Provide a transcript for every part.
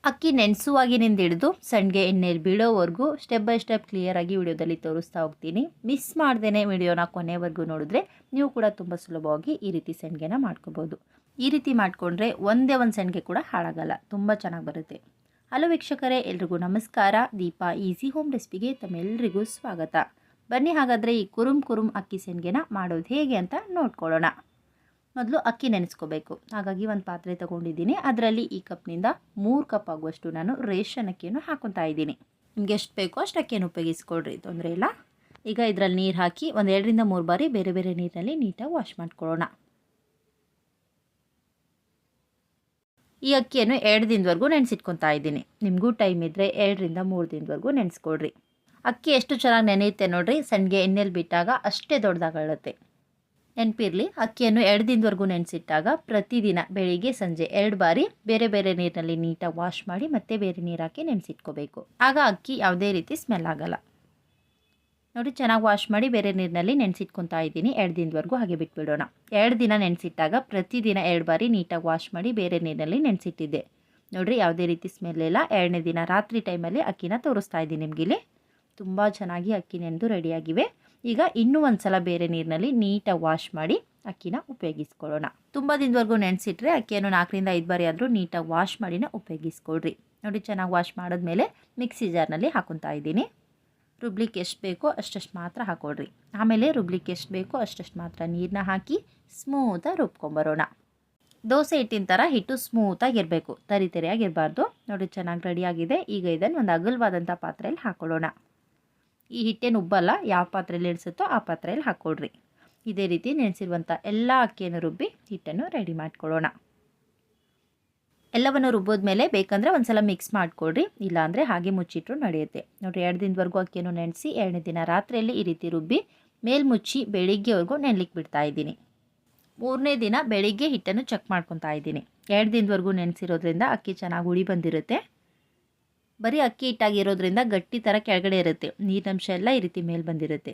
ಅಕ್ಕಿ ನೆನೆಸುವಾಗಿನಿಂದ ಹಿಡಿದು ಸಣ್ಣಗೆ ಎಣ್ಣೆಯಲ್ಲಿ ಬೀಳೋವರೆಗೂ ಸ್ಟೆಪ್ ಬೈ ಸ್ಟೆಪ್ ಕ್ಲಿಯರಾಗಿ ವಿಡಿಯೋದಲ್ಲಿ ತೋರಿಸ್ತಾ ಹೋಗ್ತೀನಿ. ಮಿಸ್ ಮಾಡ್ದೇ ವಿಡಿಯೋನ ಕೊನೆವರೆಗೂ ನೋಡಿದ್ರೆ ನೀವು ಕೂಡ ತುಂಬ ಸುಲಭವಾಗಿ ಈ ರೀತಿ ಸಂಡಿಗೆನ ಮಾಡ್ಕೋಬೋದು. ಈ ರೀತಿ ಮಾಡಿಕೊಂಡ್ರೆ ಒಂದೇ ಒಂದು ಸಂಡಿಗೆ ಕೂಡ ಹಾಳಾಗಲ್ಲ, ತುಂಬ ಚೆನ್ನಾಗಿ ಬರುತ್ತೆ. ಹಲೋ ವೀಕ್ಷಕರೇ, ಎಲ್ರಿಗೂ ನಮಸ್ಕಾರ. ದೀಪಾ ಈಸಿ ಹೋಮ್ ರೆಸಿಪಿಗೆ ತಮ್ಮೆಲ್ಲರಿಗೂ ಸ್ವಾಗತ. ಬನ್ನಿ ಹಾಗಾದರೆ ಈ ಕುರುಮ್ ಅಕ್ಕಿ ಸಂಡಿಗೆನ ಮಾಡೋದು ಹೇಗೆ ಅಂತ ನೋಡ್ಕೊಳ್ಳೋಣ. ಮೊದಲು ಅಕ್ಕಿ ನೆನೆಸ್ಕೋಬೇಕು. ಹಾಗಾಗಿ ಒಂದು ಪಾತ್ರೆ ತೊಗೊಂಡಿದ್ದೀನಿ. ಅದರಲ್ಲಿ ಈ ಕಪ್ನಿಂದ 3 ಕಪ್ ಆಗುವಷ್ಟು ನಾನು ರೇಷನ್ ಅಕ್ಕಿಯನ್ನು ಹಾಕೊತಾ ಇದ್ದೀನಿ. ನಿಮಗೆ ಎಷ್ಟು ಬೇಕೋ ಅಷ್ಟು ಅಕ್ಕಿಯನ್ನು ಉಪಯೋಗಿಸ್ಕೊಳ್ರಿ, ತೊಂದರೆ ಇಲ್ಲ. ಈಗ ಇದರಲ್ಲಿ ನೀರು ಹಾಕಿ ಒಂದು 2 ರಿಂದ 3 ಬಾರಿ ಬೇರೆ ಬೇರೆ ನೀರಿನಲ್ಲಿ ನೀಟಾಗಿ ವಾಶ್ ಮಾಡ್ಕೊಳ್ಳೋಣ. ಈ ಅಕ್ಕಿಯನ್ನು 2 ದಿನದವರೆಗೂ ನೆನೆಸಿಟ್ಕೊತಾ ಇದ್ದೀನಿ. ನಿಮಗೂ ಟೈಮ್ ಇದ್ದರೆ 2 ರಿಂದ 3 ದಿನದವರೆಗೂ ನೆನೆಸ್ಕೊಳ್ರಿ. ಅಕ್ಕಿ ಎಷ್ಟು ಚೆನ್ನಾಗಿ ನೆನೆಯುತ್ತೆ ನೋಡಿರಿ, ಸಣ್ಣಗೆ ಎಣ್ಣೆಲಿ ಬಿಟ್ಟಾಗ ಅಷ್ಟೇ ದೊಡ್ಡದಾಗುತ್ತೆ. ನೆನಪಿರಲಿ, ಅಕ್ಕಿಯನ್ನು 2 ದಿನದವರೆಗೂ ನೆನೆಸಿಟ್ಟಾಗ ಪ್ರತಿದಿನ ಬೆಳಿಗ್ಗೆ ಸಂಜೆ 2 ಬಾರಿ ಬೇರೆ ಬೇರೆ ನೀರಿನಲ್ಲಿ ನೀಟಾಗಿ ವಾಶ್ ಮಾಡಿ ಮತ್ತೆ ಬೇರೆ ನೀರು ಹಾಕಿ ನೆನೆಸಿಟ್ಕೋಬೇಕು. ಆಗ ಅಕ್ಕಿ ಯಾವುದೇ ರೀತಿ ಸ್ಮೆಲ್ ಆಗಲ್ಲ. ನೋಡಿ, ಚೆನ್ನಾಗಿ ವಾಶ್ ಮಾಡಿ ಬೇರೆ ನೀರಿನಲ್ಲಿ ನೆನೆಸಿಟ್ಕೊತಾ ಇದ್ದೀನಿ. 2 ದಿನದವರೆಗೂ ಹಾಗೆ ಬಿಟ್ಬಿಡೋಣ. 2 ದಿನ ನೆನೆಸಿಟ್ಟಾಗ ಪ್ರತಿದಿನ 2 ಬಾರಿ ನೀಟಾಗಿ ವಾಶ್ ಮಾಡಿ ಬೇರೆ ನೀರಿನಲ್ಲಿ ನೆನೆಸಿಟ್ಟಿದ್ದೆ. ನೋಡಿರಿ, ಯಾವುದೇ ರೀತಿ ಸ್ಮೆಲ್ ಇಲ್ಲ. 2ನೇ ದಿನ ರಾತ್ರಿ ಟೈಮಲ್ಲಿ ಅಕ್ಕಿನ ತೋರಿಸ್ತಾ ಇದ್ದೀನಿ ನಿಮಗಿಲ್ಲಿ. ತುಂಬ ಚೆನ್ನಾಗಿ ಅಕ್ಕಿ ನೆನೆದು ರೆಡಿಯಾಗಿವೆ. ಈಗ ಇನ್ನೂ ಒಂದು ಸಲ ಬೇರೆ ನೀರಿನಲ್ಲಿ ನೀಟಾಗಿ ವಾಶ್ ಮಾಡಿ ಅಕ್ಕಿನ ಉಪಯೋಗಿಸ್ಕೊಳ್ಳೋಣ. ತುಂಬ ದಿನದವರೆಗೂ ನೆನೆಸಿಟ್ರೆ ಅಕ್ಕಿಯನ್ನು 4 ರಿಂದ 5 ಬಾರಿ ಆದರೂ ನೀಟಾಗಿ ವಾಶ್ ಮಾಡಿನ ಉಪಯೋಗಿಸ್ಕೊಳ್ರಿ. ನೋಡಿ, ಚೆನ್ನಾಗಿ ವಾಶ್ ಮಾಡಿದ್ಮೇಲೆ ಮಿಕ್ಸಿ ಜಾರ್ನಲ್ಲಿ ಹಾಕೊತಾ ಇದ್ದೀನಿ. ರುಬ್ಲಿಕ್ಕೆ ಎಷ್ಟು ಬೇಕೋ ಅಷ್ಟಷ್ಟು ಮಾತ್ರ ಹಾಕೊಳ್ರಿ. ಆಮೇಲೆ ರುಬ್ಲಿಕ್ಕೆ ಎಷ್ಟು ಬೇಕೋ ಅಷ್ಟಷ್ಟು ಮಾತ್ರ ನೀರನ್ನ ಹಾಕಿ ಸ್ಮೂತಾಗಿ ರುಬ್ಕೊಂಬರೋಣ. ದೋಸೆ ಹಿಟ್ಟಿನ ಥರ ಹಿಟ್ಟು ಸ್ಮೂತಾಗಿರಬೇಕು, ತರಿಯಾಗಿರಬಾರ್ದು. ನೋಡಿ, ಚೆನ್ನಾಗಿ ರೆಡಿಯಾಗಿದೆ. ಈಗ ಇದನ್ನು ಒಂದು ಅಗಲವಾದಂಥ ಪಾತ್ರೆಯಲ್ಲಿ ಹಾಕೊಳ್ಳೋಣ. ಈ ಹಿಟ್ಟೇನು ಉಬ್ಬಲ್ಲ, ಯಾವ ಪಾತ್ರೆಯಲ್ಲಿ ಇಳಿಸುತ್ತೋ ಆ ಪಾತ್ರೆಯಲ್ಲಿ ಹಾಕ್ಕೊಳ್ರಿ. ಇದೇ ರೀತಿ ನೆನೆಸಿರುವಂಥ ಎಲ್ಲ ಅಕ್ಕಿಯನ್ನು ರುಬ್ಬಿ ಹಿಟ್ಟನ್ನು ರೆಡಿ ಮಾಡ್ಕೊಳ್ಳೋಣ. ಎಲ್ಲವನ್ನು ರುಬ್ಬೋದ್ಮೇಲೆ ಬೇಕಂದರೆ ಒಂದು ಸಲ ಮಿಕ್ಸ್ ಮಾಡಿಕೊಡ್ರಿ, ಇಲ್ಲಾಂದರೆ ಹಾಗೆ ಮುಚ್ಚಿಟ್ರು ನಡೆಯುತ್ತೆ. ನೋಡಿರಿ, 2 ದಿನದವರೆಗೂ ಅಕ್ಕಿಯನ್ನು ನೆನೆಸಿ 2ನೇ ದಿನ ರಾತ್ರಿಯಲ್ಲಿ ಈ ರೀತಿ ರುಬ್ಬಿ ಮೇಲ್ಮುಚ್ಚಿ ಬೆಳಿಗ್ಗೆವರೆಗೂ ನೆನೆಲಿಕ್ಕೆ ಬಿಡ್ತಾ ಇದ್ದೀನಿ. 3ನೇ ದಿನ ಬೆಳಿಗ್ಗೆ ಹಿಟ್ಟನ್ನು ಚೆಕ್ ಮಾಡ್ಕೊತಾ ಇದ್ದೀನಿ. 2 ದಿನದವರೆಗೂ ನೆನೆಸಿರೋದ್ರಿಂದ ಅಕ್ಕಿ ಚೆನ್ನಾಗಿ ಹುಳಿ ಬಂದಿರುತ್ತೆ. ಬರೀ ಅಕ್ಕಿ ಹಿಟ್ಟಾಗಿರೋದ್ರಿಂದ ಗಟ್ಟಿ ಥರ ಕೆಳಗಡೆ ಇರುತ್ತೆ, ನೀರಿನಂಶ ಎಲ್ಲ ಈ ರೀತಿ ಮೇಲೆ ಬಂದಿರುತ್ತೆ.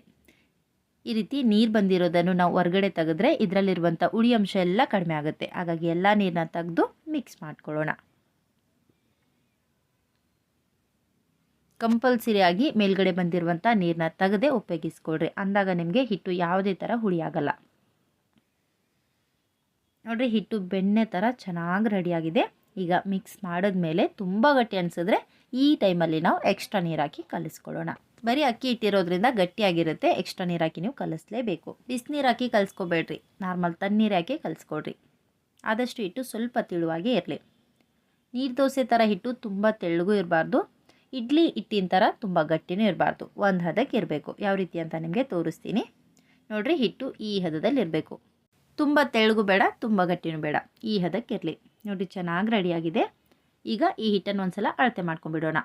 ಈ ರೀತಿ ನೀರು ಬಂದಿರೋದನ್ನು ನಾವು ಹೊರಗಡೆ ತೆಗೆದ್ರೆ ಇದರಲ್ಲಿರುವಂಥ ಹುಳಿ ಅಂಶ ಎಲ್ಲ ಕಡಿಮೆ ಆಗುತ್ತೆ. ಹಾಗಾಗಿ ಎಲ್ಲ ನೀರನ್ನ ತೆಗೆದು ಮಿಕ್ಸ್ ಮಾಡ್ಕೊಳ್ಳೋಣ. ಕಂಪಲ್ಸರಿಯಾಗಿ ಮೇಲ್ಗಡೆ ಬಂದಿರುವಂಥ ನೀರನ್ನ ತೆಗೆದೇ ಉಪಯೋಗಿಸ್ಕೊಳ್ರಿ, ಅಂದಾಗ ನಿಮಗೆ ಹಿಟ್ಟು ಯಾವುದೇ ಥರ ಹುಳಿ ಆಗಲ್ಲ. ನೋಡಿರಿ, ಹಿಟ್ಟು ಬೆಣ್ಣೆ ಥರ ಚೆನ್ನಾಗಿ ರೆಡಿಯಾಗಿದೆ. ಈಗ ಮಿಕ್ಸ್ ಮಾಡಿದ್ಮೇಲೆ ತುಂಬ ಗಟ್ಟಿ ಅನಿಸಿದ್ರೆ ಈ ಟೈಮಲ್ಲಿ ನಾವು ಎಕ್ಸ್ಟ್ರಾ ನೀರು ಹಾಕಿ ಕಲಿಸ್ಕೊಳ್ಳೋಣ. ಬರೀ ಅಕ್ಕಿ ಇಟ್ಟಿರೋದ್ರಿಂದ ಗಟ್ಟಿಯಾಗಿರುತ್ತೆ, ಎಕ್ಸ್ಟ್ರಾ ನೀರು ಹಾಕಿ ನೀವು ಕಲಿಸ್ಲೇಬೇಕು. ಬಿಸಿನೀರು ಹಾಕಿ ಕಲಿಸ್ಕೋಬೇಡ್ರಿ, ನಾರ್ಮಲ್ ತಣ್ಣೀರು ಹಾಕಿ ಕಲಿಸ್ಕೊಡ್ರಿ. ಆದಷ್ಟು ಹಿಟ್ಟು ಸ್ವಲ್ಪ ತೆಳುವಾಗೇ ಇರಲಿ. ನೀರು ದೋಸೆ ಥರ ಹಿಟ್ಟು ತುಂಬ ತೆಳ್ಳಗೂ ಇರಬಾರ್ದು, ಇಡ್ಲಿ ಹಿಟ್ಟಿನ ಥರ ತುಂಬ ಗಟ್ಟಿನೂ ಇರಬಾರ್ದು. ಒಂದು ಹದಕ್ಕೆ ಇರಬೇಕು. ಯಾವ ರೀತಿ ಅಂತ ನಿಮಗೆ ತೋರಿಸ್ತೀನಿ. ನೋಡಿರಿ, ಹಿಟ್ಟು ಈ ಹದದಲ್ಲಿ ಇರಬೇಕು. ತುಂಬ ತೆಳ್ಳಗೂ ಬೇಡ, ತುಂಬ ಗಟ್ಟಿನೂ ಬೇಡ, ಈ ಹದಕ್ಕೆ ಇರಲಿ. ನೋಡಿ, ಚೆನ್ನಾಗಿ ರೆಡಿಯಾಗಿದೆ. ಈಗ ಈ ಹಿಟ್ಟನ್ನು ಒಂದು ಸಲ ಅಳತೆ ಮಾಡ್ಕೊಂಬಿಡೋಣ.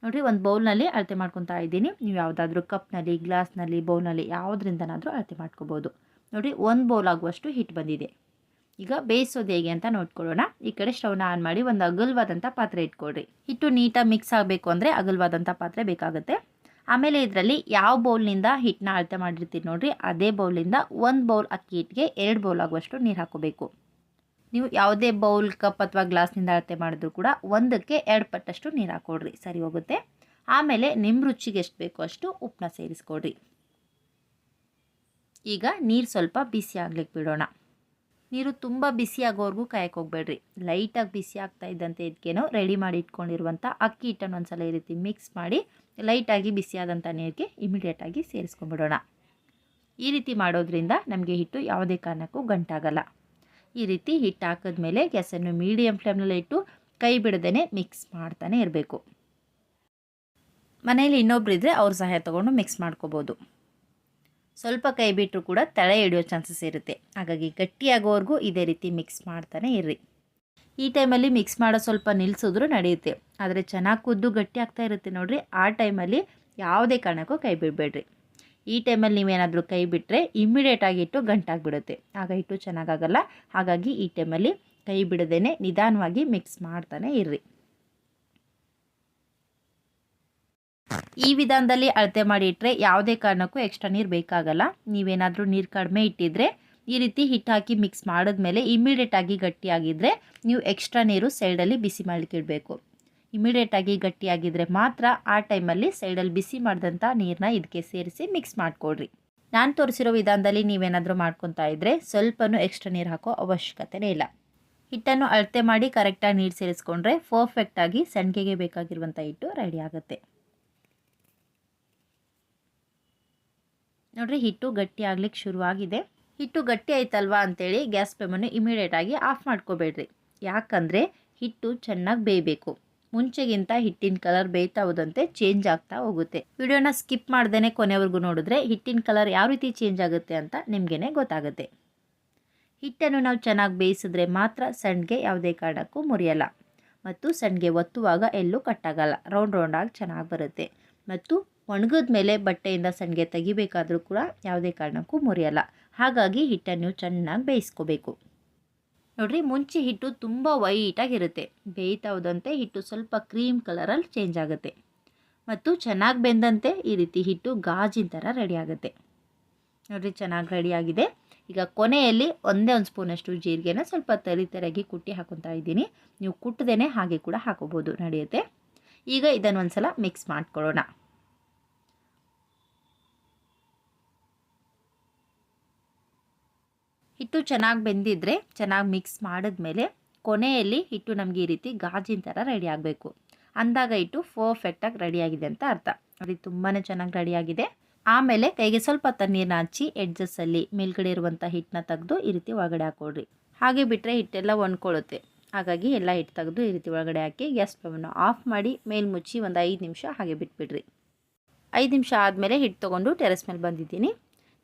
ನೋಡಿರಿ, ಒಂದು ಬೌಲ್ನಲ್ಲಿ ಅಳತೆ ಮಾಡ್ಕೊತಾ ಇದ್ದೀನಿ. ನೀವು ಯಾವುದಾದ್ರೂ ಕಪ್ನಲ್ಲಿ, ಗ್ಲಾಸ್ನಲ್ಲಿ, ಬೌಲ್ನಲ್ಲಿ ಯಾವುದರಿಂದನಾದರೂ ಅಳತೆ ಮಾಡ್ಕೋಬೋದು. ನೋಡಿರಿ, 1 ಬೌಲ್ ಆಗುವಷ್ಟು ಹಿಟ್ಟು ಬಂದಿದೆ. ಈಗ ಬೇಯಿಸೋದು ಹೇಗೆ ಅಂತ ನೋಡ್ಕೊಳ್ಳೋಣ. ಈ ಕಡೆ ಸ್ಟವ್ನ ಆನ್ ಮಾಡಿ ಒಂದು ಅಗಲವಾದಂಥ ಪಾತ್ರೆ ಇಟ್ಕೊಳ್ರಿ. ಹಿಟ್ಟು ನೀಟಾಗಿ ಮಿಕ್ಸ್ ಆಗಬೇಕು ಅಂದರೆ ಅಗಲವಾದಂಥ ಪಾತ್ರೆ ಬೇಕಾಗುತ್ತೆ. ಆಮೇಲೆ ಇದರಲ್ಲಿ ಯಾವ ಬೌಲ್ನಿಂದ ಹಿಟ್ಟನ್ನ ಅಳತೆ ಮಾಡಿರ್ತೀರಿ ನೋಡಿರಿ, ಅದೇ ಬೌಲಿಂದ 1 ಬೌಲ್ ಅಕ್ಕಿ ಹಿಟ್ಟಿಗೆ 2 ಬೌಲ್ ಆಗುವಷ್ಟು ನೀರು ಹಾಕೋಬೇಕು. ನೀವು ಯಾವುದೇ ಬೌಲ್, ಕಪ್ ಅಥವಾ ಗ್ಲಾಸ್ನಿಂದ ಅಳತೆ ಮಾಡಿದ್ರು ಕೂಡ 1ಕ್ಕೆ 2 ಪಟ್ಟಷ್ಟು ನೀರು ಹಾಕ್ಕೊಡ್ರಿ, ಸರಿ ಹೋಗುತ್ತೆ. ಆಮೇಲೆ ನಿಮ್ಮ ರುಚಿಗೆ ಎಷ್ಟು ಬೇಕೋ ಅಷ್ಟು ಉಪ್ಪನ್ನ ಸೇರಿಸ್ಕೊಡ್ರಿ. ಈಗ ನೀರು ಸ್ವಲ್ಪ ಬಿಸಿ ಆಗ್ಲಿಕ್ಕೆ ಬಿಡೋಣ. ನೀರು ತುಂಬ ಬಿಸಿ ಆಗೋವರೆಗೂ ಕಾಯಕ್ಕೆ ಹೋಗಬೇಡ್ರಿ. ಲೈಟಾಗಿ ಬಿಸಿ ಆಗ್ತಾ ಇದ್ದಂತೆ ಇದಕ್ಕೇನೋ ರೆಡಿ ಮಾಡಿ ಇಟ್ಕೊಂಡಿರುವಂಥ ಅಕ್ಕಿ ಹಿಟ್ಟನ್ನು ಒಂದ್ಸಲ ಈ ರೀತಿ ಮಿಕ್ಸ್ ಮಾಡಿ ಲೈಟಾಗಿ ಬಿಸಿಯಾದಂಥ ನೀರಿಗೆ ಇಮಿಡಿಯೇಟಾಗಿ ಸೇರಿಸ್ಕೊಂಡ್ಬಿಡೋಣ. ಈ ರೀತಿ ಮಾಡೋದ್ರಿಂದ ನಮಗೆ ಹಿಟ್ಟು ಯಾವುದೇ ಕಾರಣಕ್ಕೂ ಗಂಟಾಗಲ್ಲ. ಈ ರೀತಿ ಹಿಟ್ಟು ಹಾಕಿದ್ಮೇಲೆ ಗ್ಯಾಸನ್ನು ಮೀಡಿಯಮ್ ಫ್ಲೇಮ್ನಲ್ಲಿ ಇಟ್ಟು ಕೈ ಬಿಡದೇ ಮಿಕ್ಸ್ ಮಾಡ್ತಾನೆ ಇರಬೇಕು. ಮನೇಲಿ ಇನ್ನೊಬ್ಬರಿದ್ದರೆ ಅವ್ರ ಸಹಾಯ ತೊಗೊಂಡು ಮಿಕ್ಸ್ ಮಾಡ್ಕೋಬೋದು. ಸ್ವಲ್ಪ ಕೈ ಬಿಟ್ಟರು ಕೂಡ ತಳೆ ಹಿಡಿಯೋ ಚಾನ್ಸಸ್ ಇರುತ್ತೆ. ಹಾಗಾಗಿ ಗಟ್ಟಿಯಾಗೋವರೆಗೂ ಇದೇ ರೀತಿ ಮಿಕ್ಸ್ ಮಾಡ್ತಾನೆ ಇರ್ರಿ. ಈ ಟೈಮಲ್ಲಿ ಮಿಕ್ಸ್ ಮಾಡೋ ಸ್ವಲ್ಪ ನಿಲ್ಲಿಸಿದ್ರೂ ನಡೆಯುತ್ತೆ, ಆದರೆ ಚೆನ್ನಾಗಿ ಕುದ್ದು ಗಟ್ಟಿ ಆಗ್ತಾ ಇರುತ್ತೆ ನೋಡಿರಿ. ಆ ಟೈಮಲ್ಲಿ ಯಾವುದೇ ಕಾರಣಕ್ಕೂ ಕೈ ಬಿಡಬೇಡ್ರಿ. ಈ ಟೈಮಲ್ಲಿ ನೀವೇನಾದರೂ ಕೈ ಬಿಟ್ಟರೆ ಇಮ್ಮಿಡಿಯೇಟಾಗಿ ಹಿಟ್ಟು ಗಂಟಾಗಿಬಿಡುತ್ತೆ, ಆಗ ಹಿಟ್ಟು ಚೆನ್ನಾಗಾಗಲ್ಲ. ಹಾಗಾಗಿ ಈ ಟೈಮಲ್ಲಿ ಕೈ ಬಿಡದೇ ನಿಧಾನವಾಗಿ ಮಿಕ್ಸ್ ಮಾಡ್ತಾನೆ ಇರ್ರಿ. ಈ ವಿಧಾನದಲ್ಲಿ ಅಳತೆ ಮಾಡಿ ಇಟ್ಟರೆ ಯಾವುದೇ ಕಾರಣಕ್ಕೂ ಎಕ್ಸ್ಟ್ರಾ ನೀರು ಬೇಕಾಗಲ್ಲ. ನೀವೇನಾದರೂ ನೀರು ಕಡಿಮೆ ಇಟ್ಟಿದ್ರೆ ಈ ರೀತಿ ಹಿಟ್ಟು ಹಾಕಿ ಮಿಕ್ಸ್ ಮಾಡಿದ್ಮೇಲೆ ಇಮಿಡಿಯೇಟಾಗಿ ಗಟ್ಟಿಯಾಗಿದ್ದರೆ ನೀವು ಎಕ್ಸ್ಟ್ರಾ ನೀರು ಸೈಡಲ್ಲಿ ಬಿಸಿ ಮಾಡಲಿಕ್ಕೆ ಇಡಬೇಕು. ಇಮಿಡಿಯೇಟಾಗಿ ಗಟ್ಟಿಯಾಗಿದ್ದರೆ ಮಾತ್ರ ಆ ಟೈಮಲ್ಲಿ ಸೈಡಲ್ಲಿ ಬಿಸಿ ಮಾಡಿದಂಥ ನೀರನ್ನ ಇದಕ್ಕೆ ಸೇರಿಸಿ ಮಿಕ್ಸ್ ಮಾಡಿಕೊಡ್ರಿ. ನಾನು ತೋರಿಸಿರೋ ವಿಧಾನದಲ್ಲಿ ನೀವೇನಾದರೂ ಮಾಡ್ಕೊತಾ ಇದ್ದರೆ ಸ್ವಲ್ಪನೂ ಎಕ್ಸ್ಟ್ರಾ ನೀರು ಹಾಕೋ ಅವಶ್ಯಕತೆನೇ ಇಲ್ಲ. ಹಿಟ್ಟನ್ನು ಅಳತೆ ಮಾಡಿ ಕರೆಕ್ಟಾಗಿ ನೀರು ಸೇರಿಸ್ಕೊಂಡ್ರೆ ಪರ್ಫೆಕ್ಟಾಗಿ ಸಂಡಿಗೆಗೆ ಬೇಕಾಗಿರುವಂಥ ಹಿಟ್ಟು ರೆಡಿ ಆಗುತ್ತೆ. ನೋಡಿರಿ, ಹಿಟ್ಟು ಗಟ್ಟಿ ಆಗ್ಲಿಕ್ಕೆ ಶುರುವಾಗಿದೆ. ಹಿಟ್ಟು ಗಟ್ಟಿ ಆಯ್ತಲ್ವಾ ಅಂತೇಳಿ ಗ್ಯಾಸ್ ಫ್ಲೇಮನ್ನು ಇಮಿಡಿಯೇಟಾಗಿ ಆಫ್ ಮಾಡ್ಕೋಬೇಡ್ರಿ. ಯಾಕಂದರೆ ಹಿಟ್ಟು ಚೆನ್ನಾಗಿ ಬೇಯಬೇಕು. ಮುಂಚೆಗಿಂತ ಹಿಟ್ಟಿನ ಕಲರ್ ಬೇಯ್ತಾ ಹೋದಂತೆ ಚೇಂಜ್ ಆಗ್ತಾ ಹೋಗುತ್ತೆ. ವಿಡಿಯೋನ ಸ್ಕಿಪ್ ಮಾಡ್ದೇ ಕೊನೆವರೆಗೂ ನೋಡಿದ್ರೆ ಹಿಟ್ಟಿನ ಕಲರ್ ಯಾವ ರೀತಿ ಚೇಂಜ್ ಆಗುತ್ತೆ ಅಂತ ನಿಮಗೇನೆ ಗೊತ್ತಾಗುತ್ತೆ. ಹಿಟ್ಟನ್ನು ನಾವು ಚೆನ್ನಾಗಿ ಬೇಯಿಸಿದ್ರೆ ಮಾತ್ರ ಸಂಡಿಗೆ ಯಾವುದೇ ಕಾರಣಕ್ಕೂ ಮುರಿಯಲ್ಲ ಮತ್ತು ಸಂಡಿಗೆ ಒತ್ತುವಾಗ ಎಲ್ಲೂ ಕಟ್ಟಾಗಲ್ಲ. ರೌಂಡಾಗಿ ಚೆನ್ನಾಗಿ ಬರುತ್ತೆ ಮತ್ತು ಒಣಗಿದ ಮೇಲೆ ಬಟ್ಟೆಯಿಂದ ಸಂಡಿಗೆ ತೆಗಿಬೇಕಾದ್ರೂ ಕೂಡ ಯಾವುದೇ ಕಾರಣಕ್ಕೂ ಮುರಿಯಲ್ಲ. ಹಾಗಾಗಿ ಹಿಟ್ಟನ್ನು ಚೆನ್ನಾಗಿ ಬೇಯಿಸ್ಕೋಬೇಕು. ನೋಡಿರಿ, ಮುಂಚೆ ಹಿಟ್ಟು ತುಂಬ ವೈಟಾಗಿರುತ್ತೆ. ಬೇಯ್ತಾ ಹೋದಂತೆ ಹಿಟ್ಟು ಸ್ವಲ್ಪ ಕ್ರೀಮ್ ಕಲರಲ್ಲಿ ಚೇಂಜ್ ಆಗುತ್ತೆ ಮತ್ತು ಚೆನ್ನಾಗಿ ಬೆಂದಂತೆ ಈ ರೀತಿ ಹಿಟ್ಟು ಗಾಜಿನ ಥರ ರೆಡಿ ಆಗುತ್ತೆ. ನೋಡಿರಿ, ಚೆನ್ನಾಗಿ ರೆಡಿಯಾಗಿದೆ. ಈಗ ಕೊನೆಯಲ್ಲಿ ಒಂದೇ ಒಂದು ಸ್ಪೂನಷ್ಟು ಜೀರಿಗೆನ ಸ್ವಲ್ಪ ತರಿತರಾಗಿ ಕುಟ್ಟಿ ಹಾಕೊತಾ ಇದ್ದೀನಿ. ನೀವು ಕುಟ್ಟದೇನೆ ಹಾಗೆ ಕೂಡ ಹಾಕೋಬೋದು, ನಡೆಯುತ್ತೆ. ಈಗ ಇದನ್ನು ಒಂದು ಸಲ ಮಿಕ್ಸ್ ಮಾಡ್ಕೊಳ್ಳೋಣ. ಹಿಟ್ಟು ಚೆನ್ನಾಗಿ ಬೆಂದಿದ್ರೆ ಚೆನ್ನಾಗಿ ಮಿಕ್ಸ್ ಮಾಡಿದ್ಮೇಲೆ ಕೊನೆಯಲ್ಲಿ ಹಿಟ್ಟು ನಮಗೆ ಈ ರೀತಿ ಗಾಜಿನ ಥರ ರೆಡಿ ಆಗಬೇಕು. ಅಂದಾಗ ಹಿಟ್ಟು ಪರ್ಫೆಕ್ಟಾಗಿ ರೆಡಿಯಾಗಿದೆ ಅಂತ ಅರ್ಥ. ನೋಡಿ, ತುಂಬಾ ಚೆನ್ನಾಗಿ ರೆಡಿಯಾಗಿದೆ. ಆಮೇಲೆ ಕೈಗೆ ಸ್ವಲ್ಪ ತಣ್ಣೀರನ್ನ ಹಚ್ಚಿ ಎಡ್ಜಸ್ಸಲ್ಲಿ ಮೇಲ್ಗಡೆ ಇರುವಂಥ ಹಿಟ್ಟನ್ನ ತೆಗೆದು ಈ ರೀತಿ ಒಳಗಡೆ ಹಾಕ್ಕೊಡ್ರಿ. ಹಾಗೆ ಬಿಟ್ಟರೆ ಹಿಟ್ಟೆಲ್ಲ ಒಣ್ಕೊಳ್ಳುತ್ತೆ. ಹಾಗಾಗಿ ಎಲ್ಲ ಹಿಟ್ಟು ತೆಗೆದು ಈ ರೀತಿ ಒಳಗಡೆ ಹಾಕಿ ಗ್ಯಾಸ್ ಫ್ಲೇಮನ್ನು ಆಫ್ ಮಾಡಿ ಮೇಲೆ ಮುಚ್ಚಿ ಒಂದು 5 ನಿಮಿಷ ಹಾಗೆ ಬಿಟ್ಬಿಡ್ರಿ. 5 ನಿಮಿಷ ಆದಮೇಲೆ ಹಿಟ್ಟು ತೊಗೊಂಡು ಟೆರೆಸ್ ಮೇಲೆ ಬಂದಿದ್ದೀನಿ.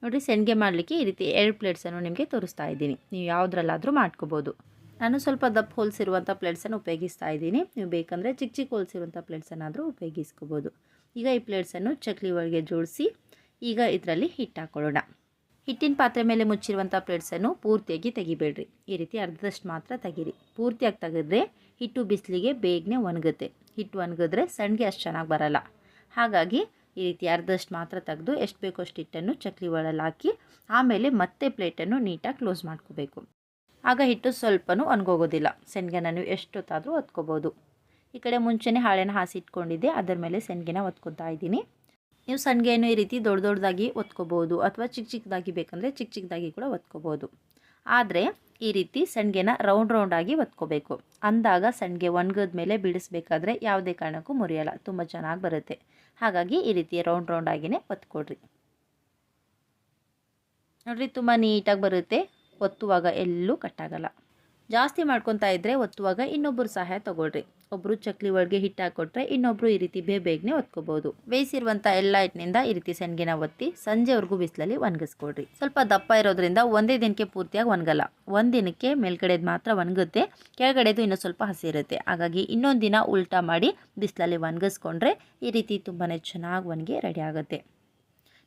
ನೋಡಿರಿ, ಸಂಡಿಗೆ ಮಾಡಲಿಕ್ಕೆ ಈ ರೀತಿ 2 ಪ್ಲೇಟ್ಸನ್ನು ನಿಮಗೆ ತೋರಿಸ್ತಾ ಇದ್ದೀನಿ. ನೀವು ಯಾವುದ್ರಲ್ಲಾದರೂ ಮಾಡ್ಕೋಬೋದು. ನಾನು ಸ್ವಲ್ಪ ದಪ್ಪ ಹೋಲ್ಸಿರುವಂಥ ಪ್ಲೇಟ್ಸನ್ನು ಉಪಯೋಗಿಸ್ತಾ ಇದ್ದೀನಿ. ನೀವು ಬೇಕಂದರೆ ಚಿಕ್ಕ ಚಿಕ್ಕ ಹೋಲ್ಸಿರುವಂಥ ಪ್ಲೇಟ್ಸನ್ನಾದರೂ ಉಪಯೋಗಿಸ್ಕೋಬೋದು. ಈಗ ಈ ಪ್ಲೇಟ್ಸನ್ನು ಚಕ್ಲಿ ಒಳಗೆ ಜೋಡಿಸಿ ಈಗ ಇದರಲ್ಲಿ ಹಿಟ್ಟು ಹಾಕೊಳ್ಳೋಣ. ಹಿಟ್ಟಿನ ಪಾತ್ರೆ ಮೇಲೆ ಮುಚ್ಚಿರುವಂಥ ಪ್ಲೇಟ್ಸನ್ನು ಪೂರ್ತಿಯಾಗಿ ತೆಗಿಬೇಡ್ರಿ. ಈ ರೀತಿ ಅರ್ಧದಷ್ಟು ಮಾತ್ರ ತೆಗೀರಿ. ಪೂರ್ತಿಯಾಗಿ ತೆಗೆದ್ರೆ ಹಿಟ್ಟು ಬಿಸಿಲಿಗೆ ಬೇಗನೆ ಒಣಗುತ್ತೆ. ಹಿಟ್ಟು ಒಣಗಿದ್ರೆ ಸಂಡಿಗೆ ಅಷ್ಟು ಚೆನ್ನಾಗಿ ಬರಲ್ಲ. ಹಾಗಾಗಿ ಈ ರೀತಿ ಅರ್ಧದಷ್ಟು ಮಾತ್ರ ತೆಗೆದು ಎಷ್ಟು ಬೇಕೋ ಅಷ್ಟು ಹಿಟ್ಟನ್ನು ಚಕ್ಲಿ ಒಳಗೆ ಹಾಕಿ ಆಮೇಲೆ ಮತ್ತೆ ಪ್ಲೇಟನ್ನು ನೀಟಾಗಿ ಕ್ಲೋಸ್ ಮಾಡ್ಕೋಬೇಕು. ಆಗ ಹಿಟ್ಟು ಸ್ವಲ್ಪನೂ ಒಣಗೋಗೋದಿಲ್ಲ. ಸಂಡಿಗೆನ ನೀವು ಎಷ್ಟೊತ್ತಾದರೂ ಒತ್ಕೋಬೋದು. ಈ ಕಡೆ ಮುಂಚೆನೇ ಹಾಳೆನ ಹಾಸಿ ಇಟ್ಕೊಂಡಿದ್ದೆ, ಅದರ ಮೇಲೆ ಸಂಡಿಗೆನ ಒತ್ಕೊತಾ ಇದ್ದೀನಿ. ನೀವು ಸಂಡಿಗೆಯನ್ನು ಈ ರೀತಿ ದೊಡ್ಡ ದೊಡ್ಡದಾಗಿ ಒತ್ಕೋಬೋದು ಅಥವಾ ಚಿಕ್ಕ ಚಿಕ್ಕದಾಗಿ ಬೇಕಂದರೆ ಚಿಕ್ಕ ಚಿಕ್ಕದಾಗಿ ಕೂಡ ಒತ್ಕೋಬೋದು. ಆದರೆ ಈ ರೀತಿ ಸಂಡಿಗೆನ ರೌಂಡಾಗಿ ಒತ್ಕೋಬೇಕು. ಅಂದಾಗ ಸಂಡಿಗೆ ಒಣಗಿದ ಮೇಲೆ ಬಿಡಿಸ್ಬೇಕಾದ್ರೆ ಯಾವುದೇ ಕಾರಣಕ್ಕೂ ಮುರಿಯಲ್ಲ, ತುಂಬ ಚೆನ್ನಾಗಿ ಬರುತ್ತೆ. ಹಾಗಾಗಿ ಈ ರೀತಿ ರೌಂಡಾಗಿಯೇ ಒತ್ಕೊಡ್ರಿ. ನೋಡಿರಿ, ತುಂಬ ನೀಟಾಗಿ ಬರುತ್ತೆ. ಒತ್ತುವಾಗ ಎಲ್ಲೂ ಕಟ್ಟಾಗಲ್ಲ. ಜಾಸ್ತಿ ಮಾಡ್ಕೊತಾ ಇದ್ದರೆ ಒತ್ತುವಾಗ ಇನ್ನೊಬ್ಬರು ಸಹಾಯ ತೊಗೊಳ್ರಿ. ಒಬ್ಬರು ಚಕ್ಲಿ ಒಳಗೆ ಹಿಟ್ಟು ಹಾಕ್ಕೊಟ್ರೆ ಇನ್ನೊಬ್ಬರು ಈ ರೀತಿ ಬೇಗನೆ ಒತ್ಕೋಬೋದು. ಬೇಯಿಸಿರುವಂಥ ಎಲ್ಲ ಹಿಟ್ಟಿನಿಂದ ಈ ರೀತಿ ಸಂಡಿಗೆನ ಒತ್ತಿ ಸಂಜೆವರೆಗೂ ಬಿಸಿಲಲ್ಲಿ ಒಣಗಿಸ್ಕೊಡ್ರಿ. ಸ್ವಲ್ಪ ದಪ್ಪ ಇರೋದ್ರಿಂದ ಒಂದೇ ದಿನಕ್ಕೆ ಪೂರ್ತಿಯಾಗಿ ಒಣಗಲ್ಲ. ಒಂದು ದಿನಕ್ಕೆ ಮೇಲ್ಗಡೆದು ಮಾತ್ರ ಒಣಗುತ್ತೆ, ಕೆಳಗಡೆದು ಇನ್ನೂ ಸ್ವಲ್ಪ ಹಸಿ ಇರುತ್ತೆ. ಹಾಗಾಗಿ ಇನ್ನೊಂದು ದಿನ ಉಲ್ಟಾ ಮಾಡಿ ಬಿಸಿಲಲ್ಲಿ ಒಣಗಿಸ್ಕೊಂಡ್ರೆ ಈ ರೀತಿ ತುಂಬಾ ಚೆನ್ನಾಗಿ ಒಣಗಿ ರೆಡಿ ಆಗುತ್ತೆ.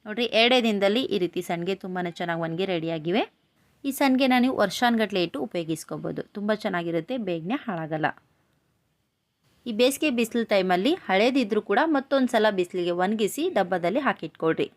ನೋಡಿರಿ, 2 ದಿನದಲ್ಲಿ ಈ ರೀತಿ ಸಂಡಿಗೆ ತುಂಬಾ ಚೆನ್ನಾಗಿ ಒಣಗಿ ರೆಡಿಯಾಗಿವೆ. ಈ ಸಂಡಿಗೆನ ನೀವು ವರ್ಷಾನುಗಟ್ಟಲೆ ಇಟ್ಟು ಉಪಯೋಗಿಸ್ಕೋಬೋದು. ತುಂಬ ಚೆನ್ನಾಗಿರುತ್ತೆ, ಬೇಗನೆ ಹಾಳಾಗಲ್ಲ. ಈ ಬೇಸಿಗೆ ಬಿಸಿಲು ಟೈಮಲ್ಲಿ ಹಳೇದಿದ್ರೂ ಕೂಡ ಮತ್ತೊಂದು ಸಲ ಬಿಸಿಲಿಗೆ ಒಣಗಿಸಿ ಡಬ್ಬದಲ್ಲಿ ಹಾಕಿಟ್ಕೊಳ್ರಿ.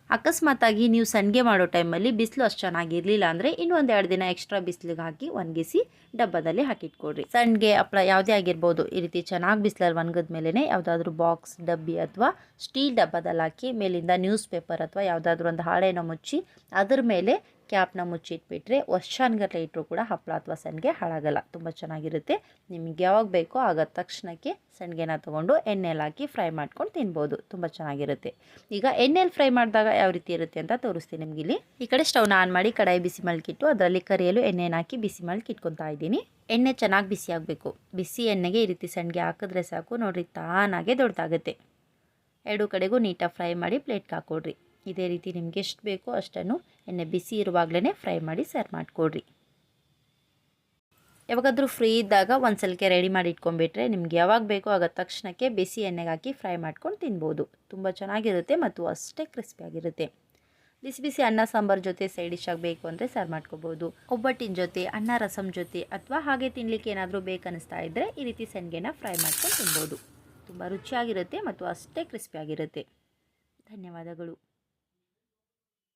ಅಕಸ್ಮಾತಾಗಿ ನೀವು ಸಂಡಿಗೆ ಮಾಡೋ ಟೈಮಲ್ಲಿ ಬಿಸಿಲು ಅಷ್ಟು ಚೆನ್ನಾಗಿರಲಿಲ್ಲ ಅಂದರೆ ಇನ್ನೊಂದು 2 ದಿನ ಎಕ್ಸ್ಟ್ರಾ ಬಿಸಿಲಿಗೆ ಹಾಕಿ ಒಣಗಿಸಿ ಡಬ್ಬದಲ್ಲಿ ಹಾಕಿಟ್ಕೊಳ್ರಿ. ಸಂಡಿಗೆ ಹಪ್ಪಳ ಯಾವುದೇ ಆಗಿರ್ಬೋದು, ಈ ರೀತಿ ಚೆನ್ನಾಗಿ ಬಿಸಿಲಲ್ಲಿ ಒಣಗಿದ ಮೇಲೇ ಯಾವುದಾದ್ರೂ ಬಾಕ್ಸ್, ಡಬ್ಬಿ ಅಥವಾ ಸ್ಟೀಲ್ ಡಬ್ಬದಲ್ಲಿ ಹಾಕಿ ಮೇಲಿಂದ ನ್ಯೂಸ್ ಪೇಪರ್ ಅಥವಾ ಯಾವುದಾದ್ರೂ ಒಂದು ಹಾಳೆನ ಮುಚ್ಚಿ ಅದ್ರ ಮೇಲೆ ಕ್ಯಾಪ್ನ ಮುಚ್ಚಿಟ್ಬಿಟ್ರೆ ವರ್ಷಾನುಗಟ್ಟಲೆ ಇಟ್ಟರು ಕೂಡ ಹಪ್ಪಳ ಅಥವಾ ಸಂಡಿಗೆ ಹಾಳಾಗಲ್ಲ. ತುಂಬ ಚೆನ್ನಾಗಿರುತ್ತೆ. ನಿಮಗೆ ಯಾವಾಗ ಬೇಕೋ ಆಗ ತಕ್ಷಣಕ್ಕೆ ಸಂಡಿಗೆನ ತೊಗೊಂಡು ಎಣ್ಣೆಯಲ್ಲಿ ಹಾಕಿ ಫ್ರೈ ಮಾಡ್ಕೊಂಡು ತಿನ್ಬೋದು. ತುಂಬ ಚೆನ್ನಾಗಿರುತ್ತೆ. ಈಗ ಎಣ್ಣೆಯಲ್ಲಿ ಫ್ರೈ ಮಾಡಿದಾಗ ಯಾವ ರೀತಿ ಇರುತ್ತೆ ಅಂತ ತೋರಿಸ್ತೀನಿ ನಿಮಗಿಲ್ಲಿ. ಈ ಕಡೆ ಸ್ಟವ್ನ ಆನ್ ಮಾಡಿ ಕಡಾಯಿ ಬಿಸಿ ಮಾಡ್ಕಿಟ್ಟು ಅದರಲ್ಲಿ ಕರಿಯಲು ಎಣ್ಣೆನ ಹಾಕಿ ಬಿಸಿ ಮಾಡಿ ಇಟ್ಕೊತಾ ಇದ್ದೀನಿ. ಎಣ್ಣೆ ಚೆನ್ನಾಗಿ ಬಿಸಿ ಆಗಬೇಕು. ಬಿಸಿ ಎಣ್ಣೆಗೆ ಈ ರೀತಿ ಸಂಡಿಗೆ ಹಾಕಿದ್ರೆ ಸಾಕು. ನೋಡಿರಿ, ತಾನಾಗೆ ದೊಡ್ಡದಾಗುತ್ತೆ. 2 ಕಡೆಗೂ ನೀಟಾಗಿ ಫ್ರೈ ಮಾಡಿ ಪ್ಲೇಟ್ಗೆ ಹಾಕ್ಕೊಡ್ರಿ. ಇದೇ ರೀತಿ ನಿಮ್ಗೆ ಎಷ್ಟು ಬೇಕೋ ಅಷ್ಟನ್ನು ಎಣ್ಣೆ ಬಿಸಿ ಇರುವಾಗಲೇ ಫ್ರೈ ಮಾಡಿ ಸರ್ವ್ ಮಾಡಿಕೊಡ್ರಿ. ಯಾವಾಗಾದರೂ ಫ್ರೀ ಇದ್ದಾಗ ಒಂದು ಸಲಕ್ಕೆ ರೆಡಿ ಮಾಡಿ ಇಟ್ಕೊಂಡ್ಬಿಟ್ರೆ ನಿಮ್ಗೆ ಯಾವಾಗ ಬೇಕೋ ಆಗ ತಕ್ಷಣಕ್ಕೆ ಬಿಸಿ ಎಣ್ಣೆಗೆ ಹಾಕಿ ಫ್ರೈ ಮಾಡ್ಕೊಂಡು ತಿನ್ಬೋದು. ತುಂಬ ಚೆನ್ನಾಗಿರುತ್ತೆ ಮತ್ತು ಅಷ್ಟೇ ಕ್ರಿಸ್ಪಿಯಾಗಿರುತ್ತೆ. ಬಿಸಿ ಬಿಸಿ ಅನ್ನ ಸಾಂಬಾರು ಜೊತೆ ಸೈಡ್ ಡಿಶ್ ಆಗಬೇಕು ಅಂದರೆ ಸರ್ವ್ ಮಾಡ್ಕೋಬೋದು. ಒಬ್ಬಟ್ಟಿನ ಜೊತೆ, ಅನ್ನ ರಸಮ್ ಜೊತೆ ಅಥವಾ ಹಾಗೆ ತಿನ್ನಲಿಕ್ಕೆ ಏನಾದರೂ ಬೇಕನ್ನಿಸ್ತಾ ಇದ್ದರೆ ಈ ರೀತಿ ಸಂಡಿಗೆನ ಫ್ರೈ ಮಾಡ್ಕೊಂಡು ತಿನ್ಬೋದು. ತುಂಬ ರುಚಿಯಾಗಿರುತ್ತೆ ಮತ್ತು ಅಷ್ಟೇ ಕ್ರಿಸ್ಪಿಯಾಗಿರುತ್ತೆ. ಧನ್ಯವಾದಗಳು.